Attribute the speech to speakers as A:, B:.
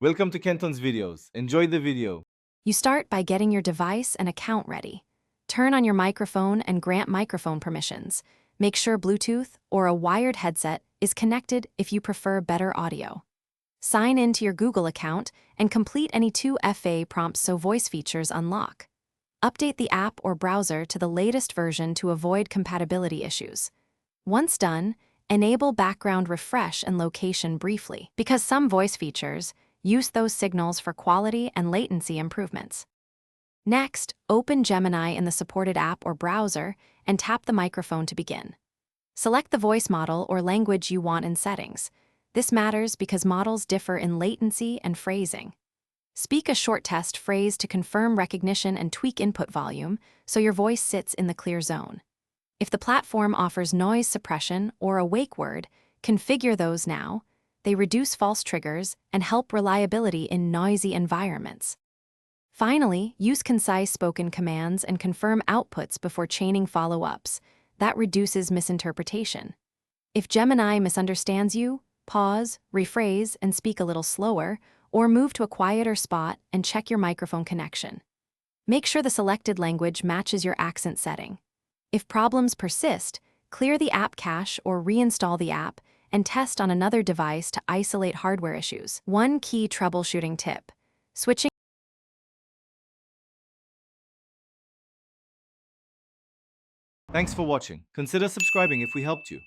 A: Welcome to Kenton's videos. Enjoy the video.
B: You start by getting your device and account ready. Turn on your microphone and grant microphone permissions. Make sure Bluetooth or a wired headset is connected if you prefer better audio. Sign in to your Google account and complete any 2FA prompts so voice features unlock. Update the app or browser to the latest version to avoid compatibility issues. Once done, enable background refresh and location briefly, because some voice features use those signals for quality and latency improvements. Next, open Gemini in the supported app or browser and tap the microphone to begin. Select the voice model or language you want in settings. This matters because models differ in latency and phrasing. Speak a short test phrase to confirm recognition and tweak input volume so your voice sits in the clear zone. If the platform offers noise suppression or a wake word, configure those now. They reduce false triggers and help reliability in noisy environments. Finally, use concise spoken commands and confirm outputs before chaining follow-ups. That reduces misinterpretation. If Gemini misunderstands you, pause, rephrase, and speak a little slower, or move to a quieter spot and check your microphone connection. Make sure the selected language matches your accent setting. If problems persist, clear the app cache or reinstall the app and test on another device to isolate hardware issues. One key troubleshooting tip: switching.
A: Thanks for watching. Consider subscribing if we helped you.